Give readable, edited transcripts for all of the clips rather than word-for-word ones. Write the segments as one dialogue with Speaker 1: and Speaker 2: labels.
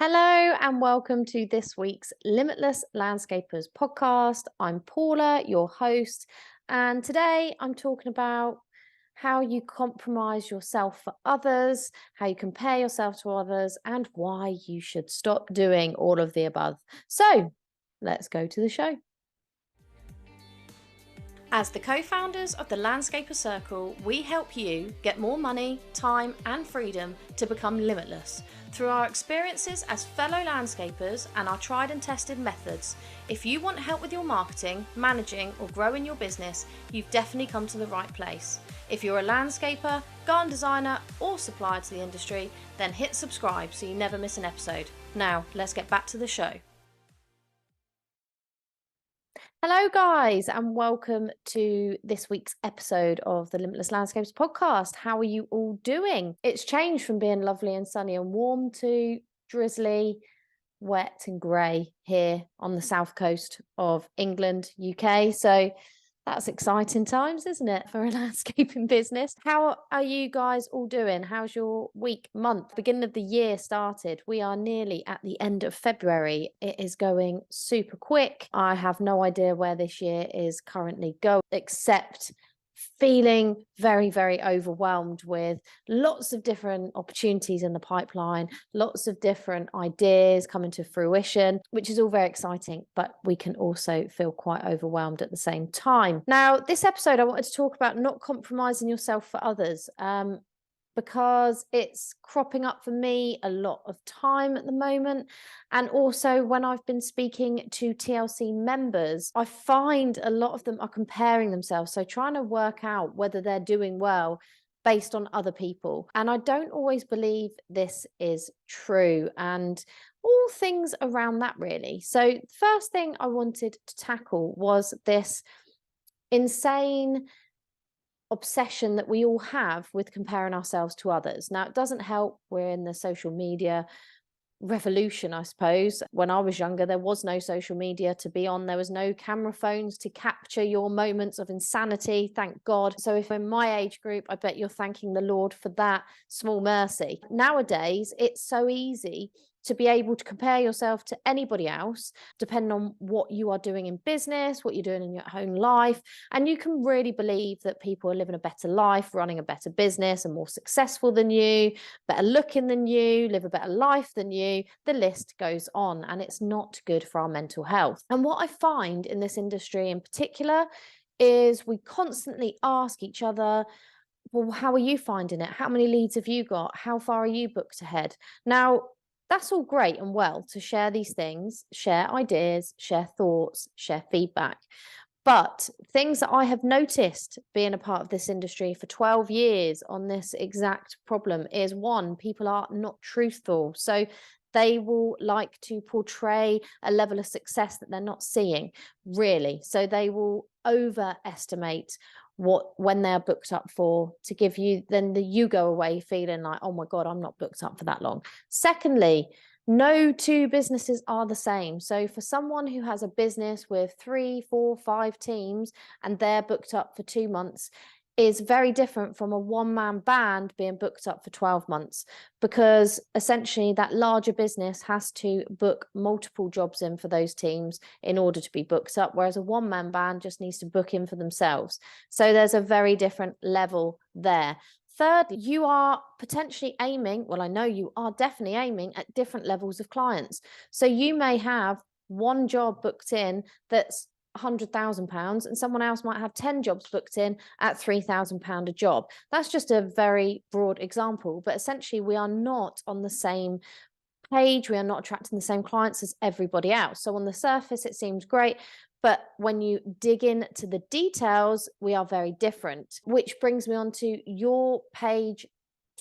Speaker 1: Hello and welcome to this week's Limitless Landscapers podcast. I'm Paula, your host, and today I'm talking about how you compromise yourself for others, how you compare yourself to others, and why you should stop doing all of the above. So let's go to the show. As the co-founders of the Landscaper Circle, we help you get more money, time and freedom to become limitless through our experiences as fellow landscapers and our tried and tested methods. If you want help with your marketing, managing or growing your business, you've definitely come to the right place. If you're a landscaper, garden designer or supplier to the industry, then hit subscribe so you never miss an episode. Now, let's get back to the show. Hello, guys, and welcome to this week's episode of the Limitless Landscapes podcast. How are you all doing? It's changed from being lovely and sunny and warm to drizzly, wet and grey here on the south coast of England, UK. So that's exciting times, isn't it, for a landscaping business? How are you guys all doing? How's your week, month, beginning of the year started? We are nearly at the end of February. It is going super quick. I have no idea where this year is currently going, except feeling very, very overwhelmed with lots of different opportunities in the pipeline, lots of different ideas coming to fruition, which is all very exciting, but we can also feel quite overwhelmed at the same time. Now, this episode, I wanted to talk about not compromising yourself for others. Because it's cropping up for me a lot of time at the moment. And also when I've been speaking to TLC members, I find a lot of them are comparing themselves. So trying to work out whether they're doing well based on other people. And I don't always believe this is true. And all things around that really. So the first thing I wanted to tackle was this insane obsession that we all have with comparing ourselves to others. Now, it doesn't help we're in the social media revolution, I suppose. When I was younger, there was no social media to be on. There was no camera phones to capture your moments of insanity, thank God. So if in my age group, I bet you're thanking the Lord for that small mercy. Nowadays, it's so easy to be able to compare yourself to anybody else, depending on what you are doing in business, what you're doing in your own life. And you can really believe that people are living a better life, running a better business, and more successful than you, better looking than you, live a better life than you. The list goes on, and it's not good for our mental health. And what I find in this industry in particular is we constantly ask each other, well, how are you finding it? How many leads have you got? How far are you booked ahead? Now, that's all great and well to share these things, share ideas, share thoughts, share feedback. But things that I have noticed being a part of this industry for 12 years on this exact problem is, one, people are not truthful. So they will like to portray a level of success that they're not seeing, really. So they will overestimate when they're booked up for, to give you, then you go away feeling like, oh my God, I'm not booked up for that long. Secondly, no two businesses are the same. So for someone who has a business with 3, 4, 5 teams and they're booked up for 2 months is very different from a one-man band being booked up for 12 months, because essentially that larger business has to book multiple jobs in for those teams in order to be booked up, whereas a one-man band just needs to book in for themselves. So there's a very different level there. Third, you are potentially aiming, well, I know you are definitely aiming at different levels of clients. So you may have one job booked in that's £100,000 and someone else might have 10 jobs booked in at £3,000 a job. That's just a very broad example, but essentially we are not on the same page. We are not attracting the same clients as everybody else. So on the surface, it seems great. But when you dig into the details, we are very different, which brings me on to your page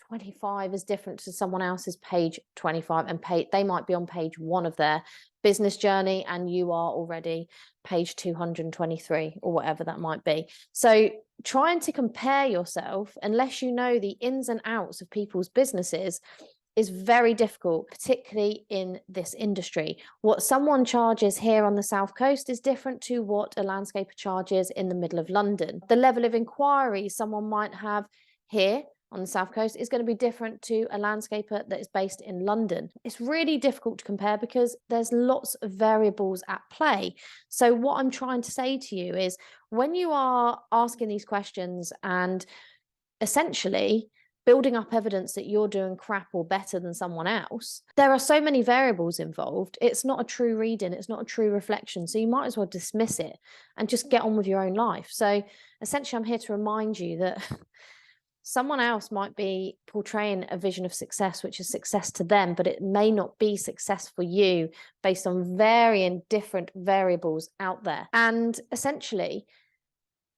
Speaker 1: 25 is different to someone else's page 25, and they might be on page 1 of their business journey and you are already page 223 or whatever that might be. So trying to compare yourself, unless you know the ins and outs of people's businesses, is very difficult, particularly in this industry. What someone charges here on the South Coast is different to what a landscaper charges in the middle of London. The level of inquiry someone might have here on the South Coast is going to be different to a landscaper that is based in London. It's really difficult to compare because there's lots of variables at play. So what I'm trying to say to you is, when you are asking these questions and essentially building up evidence that you're doing crap or better than someone else, there are so many variables involved. It's not a true reading, it's not a true reflection. So you might as well dismiss it and just get on with your own life. So essentially, I'm here to remind you that someone else might be portraying a vision of success, which is success to them, but it may not be success for you based on varying different variables out there. And essentially,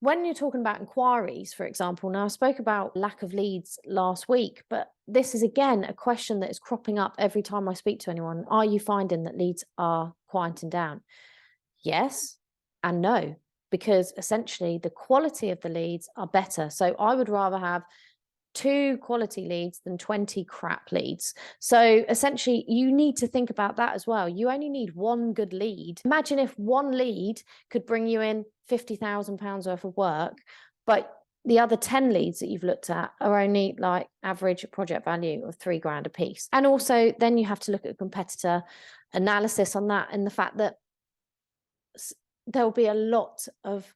Speaker 1: when you're talking about inquiries, for example, now I spoke about lack of leads last week, but this is again a question that is cropping up every time I speak to anyone. Are you finding that leads are quieting down? Yes and no, because essentially the quality of the leads are better. So I would rather have 2 quality leads than 20 crap leads. So essentially, you need to think about that as well. You only need 1 good lead. Imagine if 1 lead could bring you in £50,000 worth of work, but the other 10 leads that you've looked at are only like average project value of £3,000 a piece. And also then you have to look at competitor analysis on that, and the fact that there'll be a lot of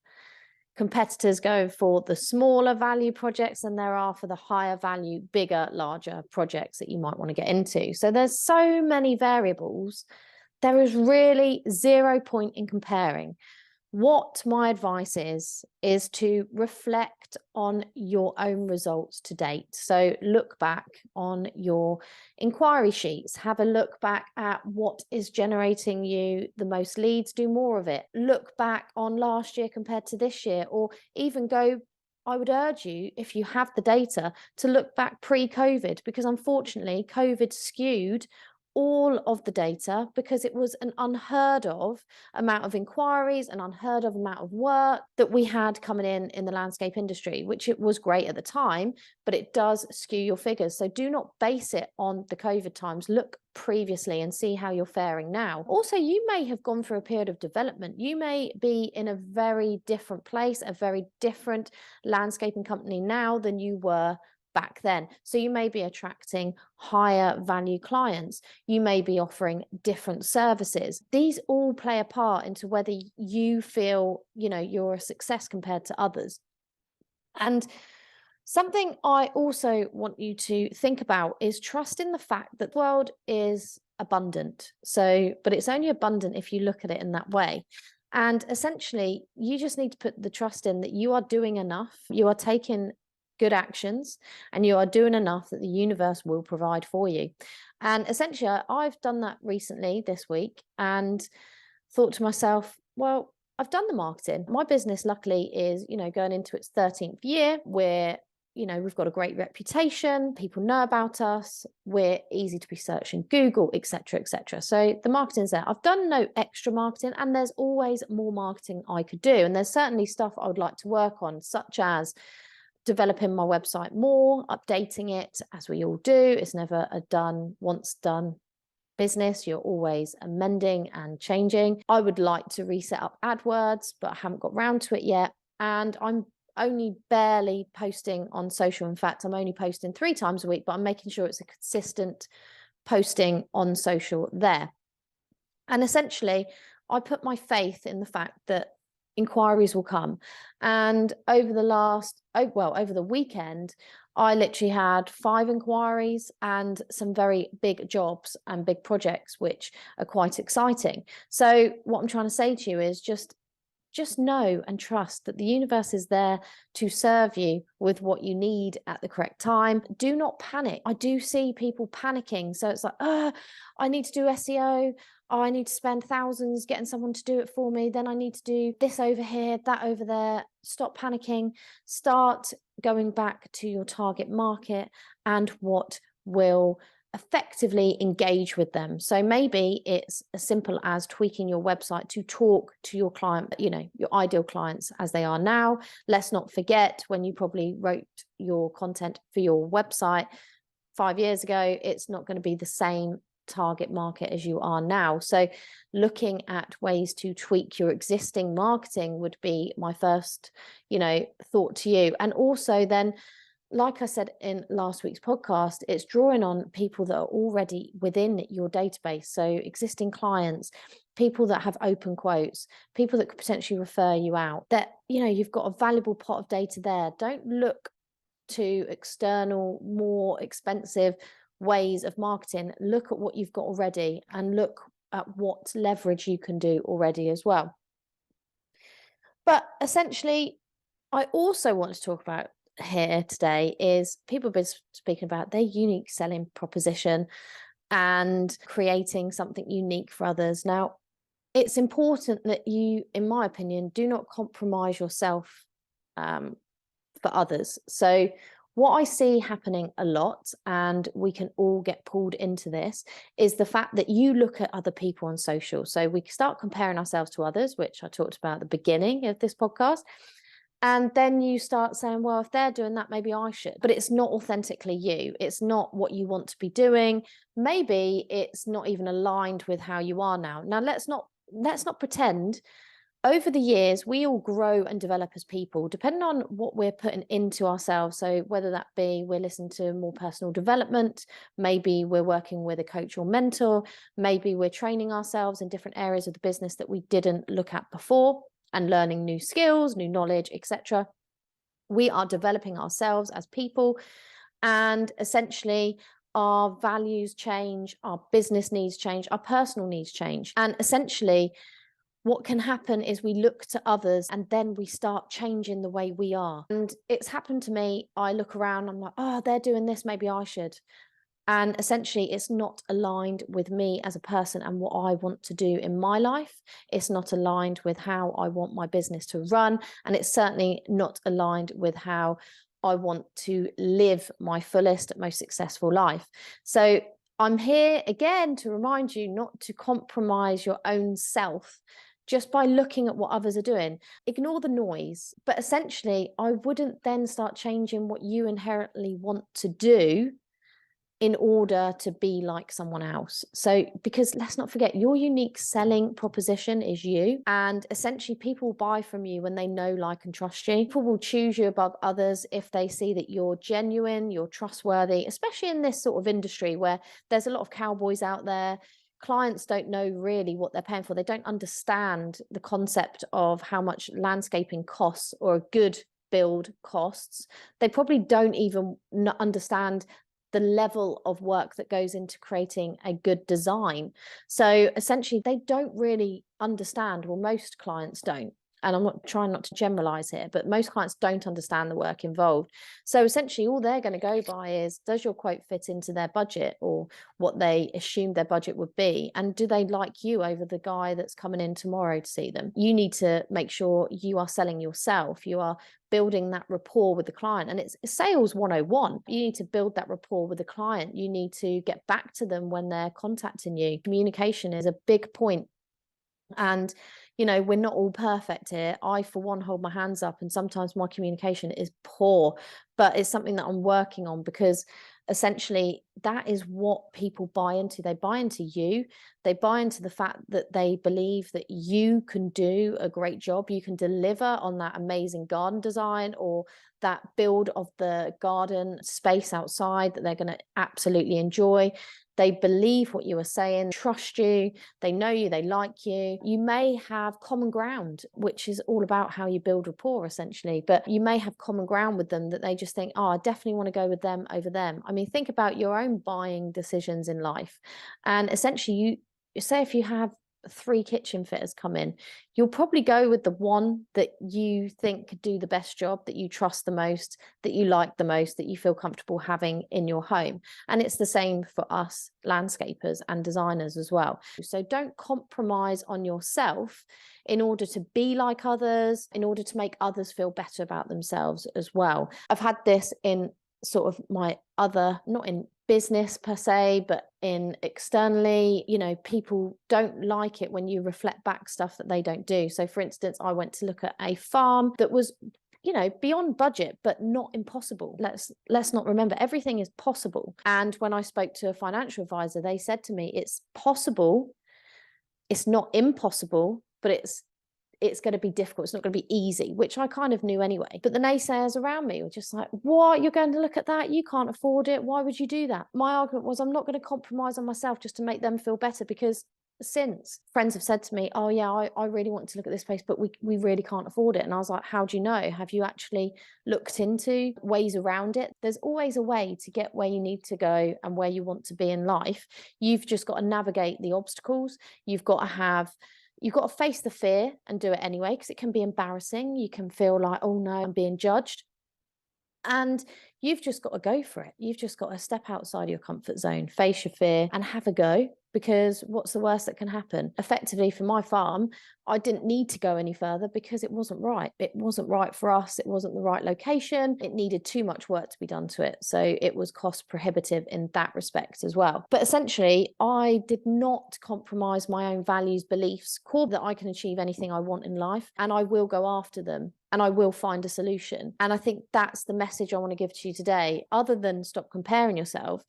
Speaker 1: competitors go for the smaller value projects than there are for the higher value, bigger, larger projects that you might want to get into. So there's so many variables. There is really zero point in comparing. What my advice is to reflect on your own results to date. So look back on your inquiry sheets, have a look back at what is generating you the most leads, do more of it. Look back on last year compared to this year, or even go, I would urge you, if you have the data, to look back pre-COVID, because unfortunately COVID skewed all of the data because it was an unheard of amount of inquiries, an unheard of amount of work that we had coming in the landscape industry, which it was great at the time, but it does skew your figures. So do not base it on the COVID times. Look previously and see how you're faring now. Also, you may have gone through a period of development. You may be in a very different place, a very different landscaping company now than you were back then. So you may be attracting higher value clients. You may be offering different services. These all play a part into whether you feel, you're a success compared to others. And something I also want you to think about is trust in the fact that the world is abundant. But it's only abundant if you look at it in that way. And essentially, you just need to put the trust in that you are doing enough, you are taking good actions, and you are doing enough that the universe will provide for you. And essentially, I've done that recently this week and thought to myself, well, I've done the marketing. My business, luckily, is, going into its 13th year. We've got a great reputation. People know about us. We're easy to be searched in Google, etc., etc. So the marketing's there. I've done no extra marketing, and there's always more marketing I could do. And there's certainly stuff I would like to work on, such as developing my website more, updating it, as we all do. It's never a once done business. You're always amending and changing. I would like to reset up AdWords, but I haven't got round to it yet. And I'm only barely posting on social. In fact, I'm only posting 3 times a week, but I'm making sure it's a consistent posting on social there. And essentially, I put my faith in the fact that inquiries will come. And over the weekend, I literally had 5 inquiries and some very big jobs and big projects, which are quite exciting. So what I'm trying to say to you is just know and trust that the universe is there to serve you with what you need at the correct time. Do not panic. I do see people panicking. So it's like, I need to do SEO. Oh, I need to spend thousands getting someone to do it for me. Then I need to do this over here, that over there. Stop panicking. Start going back to your target market and what will effectively engage with them. So maybe it's as simple as tweaking your website to talk to your client, your ideal clients as they are now. Let's not forget, when you probably wrote your content for your website 5 years ago, it's not going to be the same target market as you are now. So looking at ways to tweak your existing marketing would be my first, thought to you. And also then like I said in last week's podcast, it's drawing on people that are already within your database. So existing clients, people that have open quotes, people that could potentially refer you out, that, you've got a valuable pot of data there. Don't look to external, more expensive ways of marketing. Look at what you've got already and look at what leverage you can do already as well. But essentially, I also want to talk about here today is people have been speaking about their unique selling proposition and creating something unique for others. Now, it's important that you, in my opinion, do not compromise yourself for others. So what I see happening a lot, and we can all get pulled into this, is the fact that you look at other people on social. So we start comparing ourselves to others, which I talked about at the beginning of this podcast. And then you start saying, well, if they're doing that, maybe I should. But it's not authentically you. It's not what you want to be doing. Maybe it's not even aligned with how you are now. Now, let's not pretend. Over the years, we all grow and develop as people, depending on what we're putting into ourselves. So whether that be we're listening to more personal development, maybe we're working with a coach or mentor, maybe we're training ourselves in different areas of the business that we didn't look at before, and learning new skills, new knowledge, etc. We are developing ourselves as people, and essentially our values change, our business needs change, our personal needs change. And essentially what can happen is we look to others and then we start changing the way we are. And it's happened to me. I look around, I'm like, oh, they're doing this, maybe I should. And essentially, it's not aligned with me as a person and what I want to do in my life. It's not aligned with how I want my business to run. And it's certainly not aligned with how I want to live my fullest, most successful life. So I'm here again to remind you not to compromise your own self just by looking at what others are doing. Ignore the noise. But essentially, I wouldn't then start changing what you inherently want to do in order to be like someone else. So, because let's not forget, your unique selling proposition is you. And essentially, people buy from you when they know, like, and trust you. People will choose you above others if they see that you're genuine, you're trustworthy, especially in this sort of industry where there's a lot of cowboys out there. Clients don't know really what they're paying for. They don't understand the concept of how much landscaping costs or a good build costs. They probably don't even understand the level of work that goes into creating a good design. So essentially, they don't really understand. Well, most clients don't. And I'm not trying not to generalize here, but most clients don't understand the work involved. So essentially, all they're going to go by is, does your quote fit into their budget or what they assumed their budget would be? And do they like you over the guy that's coming in tomorrow to see them? You need to make sure you are selling yourself. You are building that rapport with the client. And it's sales 101. You need to build that rapport with the client. You need to get back to them when they're contacting you. Communication is a big point. And, we're not all perfect here. I, for one, hold my hands up, and sometimes my communication is poor, but it's something that I'm working on, because essentially that is what people buy into. They buy into you. They buy into the fact that they believe that you can do a great job. You can deliver on that amazing garden design or that build of the garden space outside that they're going to absolutely enjoy. They believe what you are saying, trust you, they know you, they like you. You may have common ground, which is all about how you build rapport, essentially. But you may have common ground with them that they just think, oh, I definitely want to go with them over them. I mean, think about your own buying decisions in life. And essentially, you say if you have 3 kitchen fitters come in, you'll probably go with the one that you think could do the best job, that you trust the most, that you like the most, that you feel comfortable having in your home. And it's the same for us landscapers and designers as well. So don't compromise on yourself in order to be like others, in order to make others feel better about themselves as well. I've had this in sort of my other, not in business per se, but in externally, people don't like it when you reflect back stuff that they don't do. So for instance, I went to look at a farm that was beyond budget, but not impossible. Let's not remember, everything is possible. And when I spoke to a financial advisor, they said to me, it's possible, it's not impossible, but it's going to be difficult. It's not going to be easy, which I kind of knew anyway. But the naysayers around me were just like, what? You're going to look at that? You can't afford it. Why would you do that? My argument was, I'm not going to compromise on myself just to make them feel better, because since friends have said to me, oh yeah, I really want to look at this place, but we really can't afford it. And I was like, how do you know? Have you actually looked into ways around it? There's always a way to get where you need to go and where you want to be in life. You've just got to navigate the obstacles. You've got to face the fear and do it anyway, because it can be embarrassing. You can feel like, oh no, I'm being judged. And you've just got to go for it. You've just got to step outside your comfort zone, face your fear and have a go, because what's the worst that can happen? Effectively, for my farm, I didn't need to go any further because it wasn't right. It wasn't right for us. It wasn't the right location. It needed too much work to be done to it. So it was cost prohibitive in that respect as well. But essentially, I did not compromise my own values, beliefs, core that I can achieve anything I want in life, and I will go after them. And I will find a solution. And I think that's the message I want to give to you today. Other than stop comparing yourself,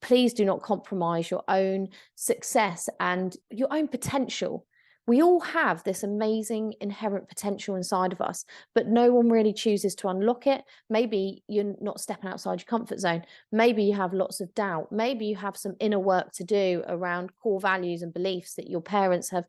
Speaker 1: please do not compromise your own success and your own potential. We all have this amazing inherent potential inside of us, but no one really chooses to unlock it. Maybe you're not stepping outside your comfort zone. Maybe you have lots of doubt. Maybe you have some inner work to do around core values and beliefs that your parents have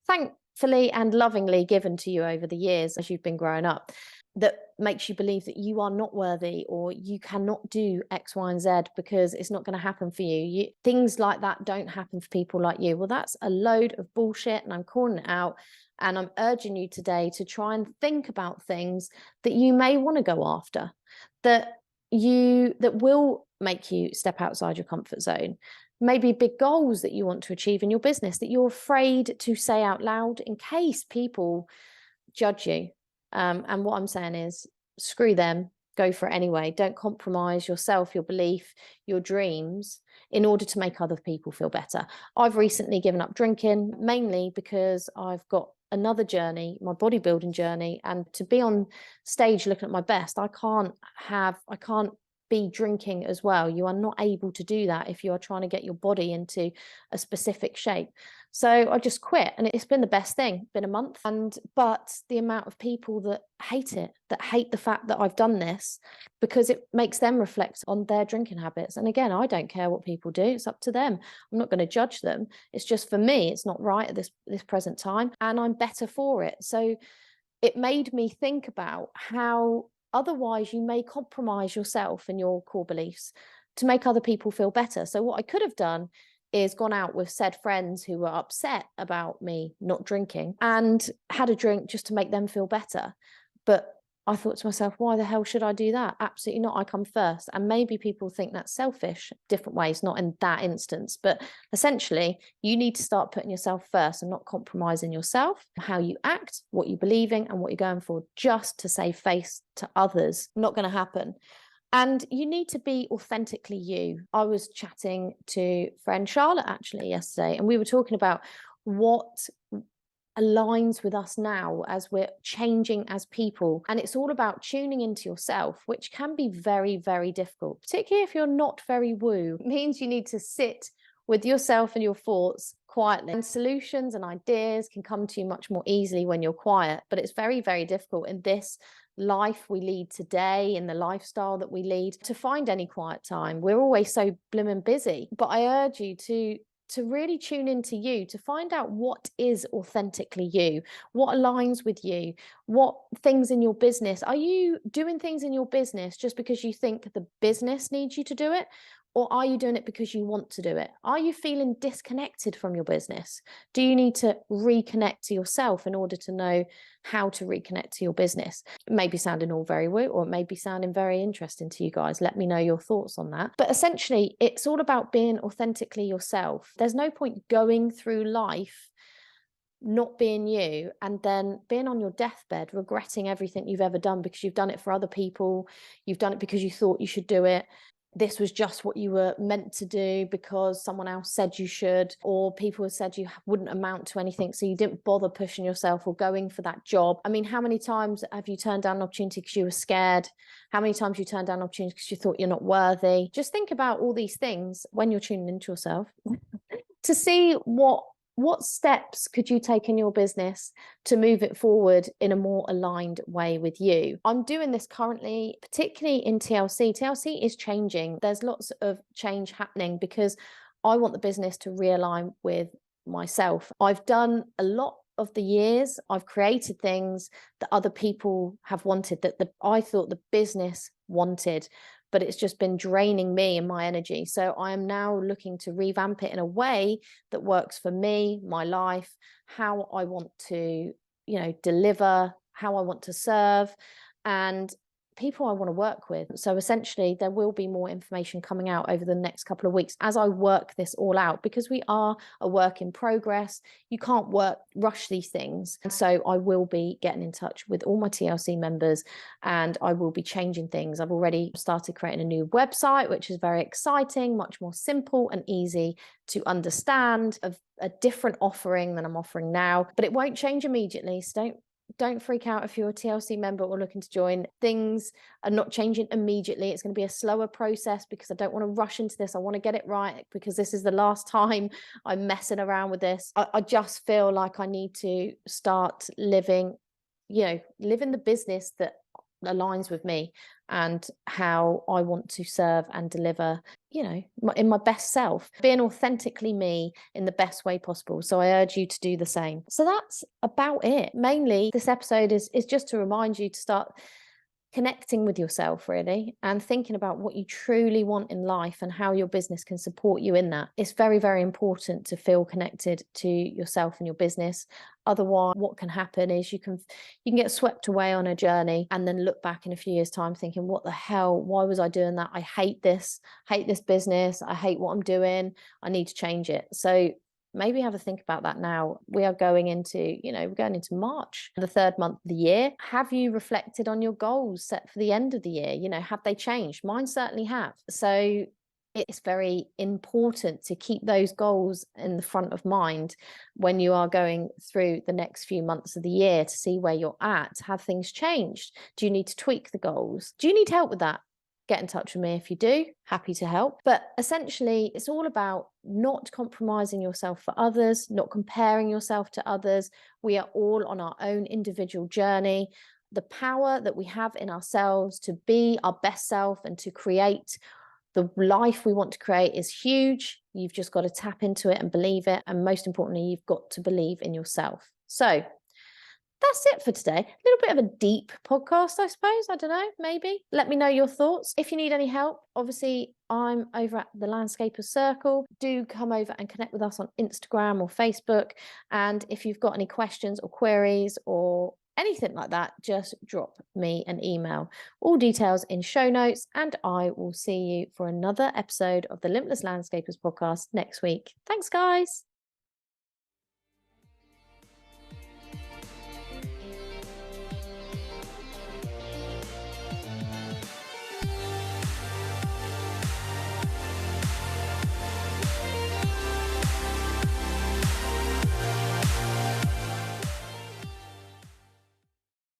Speaker 1: thankfully and lovingly given to you over the years as you've been growing up, that makes you believe that you are not worthy or you cannot do X, Y, and Z because it's not going to happen for you. Things like that don't happen for people like you. Well, that's a load of bullshit, and I'm calling it out. And I'm urging you today to try and think about things that you may want to go after, that will make you step outside your comfort zone. Maybe big goals that you want to achieve in your business that you're afraid to say out loud in case people judge you. And what I'm saying is, screw them, go for it anyway. Don't compromise yourself, your belief, your dreams in order to make other people feel better. I've recently given up drinking, mainly because I've got another journey, my bodybuilding journey, and to be on stage looking at my best, I can't be drinking as well. You are not able to do that if you are trying to get your body into a specific shape. So I just quit, and it's been the best thing. Been a month, but the amount of people that hate it, that hate the fact that I've done this, because it makes them reflect on their drinking habits. And again, I don't care what people do. It's up to them. I'm not going to judge them. It's just, for me, it's not right at this present time, and I'm better for it. So it made me think about how otherwise you may compromise yourself and your core beliefs to make other people feel better. So what I could have done is gone out with said friends who were upset about me not drinking and had a drink just to make them feel better. But I thought to myself, why the hell should I do that? Absolutely not. I come first. And maybe people think that's selfish, different ways, not in that instance. But essentially, you need to start putting yourself first and not compromising yourself, how you act, what you believe in, and what you're going for, just to save face to others. Not going to happen. And you need to be authentically you. I was chatting to friend Charlotte actually yesterday, and we were talking about what aligns with us now as we're changing as people. And it's all about tuning into yourself, which can be very, very difficult, particularly if you're not very woo. It means you need to sit with yourself and your thoughts quietly. And solutions and ideas can come to you much more easily when you're quiet, but it's very, very difficult in this life we lead today, in the lifestyle that we lead, to find any quiet time. We're always so blimmin' busy. But I urge you to really tune into you, to find out what is authentically you, what aligns with you, what things in your business. Are you doing things in your business just because you think the business needs you to do it? Or are you doing it because you want to do it? Are you feeling disconnected from your business? Do you need to reconnect to yourself in order to know how to reconnect to your business? It may be sounding all very woo, or it may be sounding very interesting to you guys. Let me know your thoughts on that. But essentially, it's all about being authentically yourself. There's no point going through life not being you and then being on your deathbed regretting everything you've ever done because you've done it for other people. You've done it because you thought you should do it. This was just what you were meant to do because someone else said you should, or people have said you wouldn't amount to anything, so you didn't bother pushing yourself or going for that job. I mean, how many times have you turned down an opportunity because you were scared? How many times you turned down an opportunity because you thought you're not worthy? Just think about all these things when you're tuning into yourself to see what what steps could you take in your business to move it forward in a more aligned way with you? I'm doing this currently, particularly in TLC. TLC is changing. There's lots of change happening because I want the business to realign with myself. I've done a lot of the years. I've created things that other people have wanted, that I thought the business wanted, but it's just been draining me and my energy. So I am now looking to revamp it in a way that works for me, my life, how I want to, deliver, how I want to serve, and people I want to work with. So essentially, there will be more information coming out over the next couple of weeks as I work this all out, because we are a work in progress. You can't rush these things. And so I will be getting in touch with all my TLC members, and I will be changing things. I've already started creating a new website, which is very exciting, much more simple and easy to understand, of a different offering than I'm offering now, but it won't change immediately. So don't freak out if you're a TLC member or looking to join. Things are not changing immediately. It's going to be a slower process because I don't want to rush into this. I want to get it right because this is the last time I'm messing around with this. I just feel like I need to start living the business that aligns with me and how I want to serve and deliver, in my best self, being authentically me in the best way possible. So I urge you to do the same. So that's about it. Mainly, this episode is just to remind you to start connecting with yourself, really, and thinking about what you truly want in life and how your business can support you in that. It's very, very important to feel connected to yourself and your business. Otherwise, what can happen is you can get swept away on a journey and then look back in a few years' time thinking, what the hell, why was I doing that? I hate this business. I hate what I'm doing. I need to change it. So maybe have a think about that now. We are going into, we're going into March, the third month of the year. Have you reflected on your goals set for the end of the year? Have they changed? Mine certainly have. So it's very important to keep those goals in the front of mind when you are going through the next few months of the year to see where you're at. Have things changed? Do you need to tweak the goals? Do you need help with that? Get in touch with me if you do. Happy to help. But essentially, it's all about not compromising yourself for others, not comparing yourself to others. We are all on our own individual journey. The power that we have in ourselves to be our best self and to create the life we want to create is huge. You've just got to tap into it and believe it. And most importantly, you've got to believe in yourself. So that's it for today. A little bit of a deep podcast, I suppose. I don't know, maybe. Let me know your thoughts. If you need any help, obviously, I'm over at the Landscapers Circle. Do come over and connect with us on Instagram or Facebook. And if you've got any questions or queries or anything like that, just drop me an email. All details in show notes. And I will see you for another episode of the Limitless Landscapers podcast next week. Thanks, guys.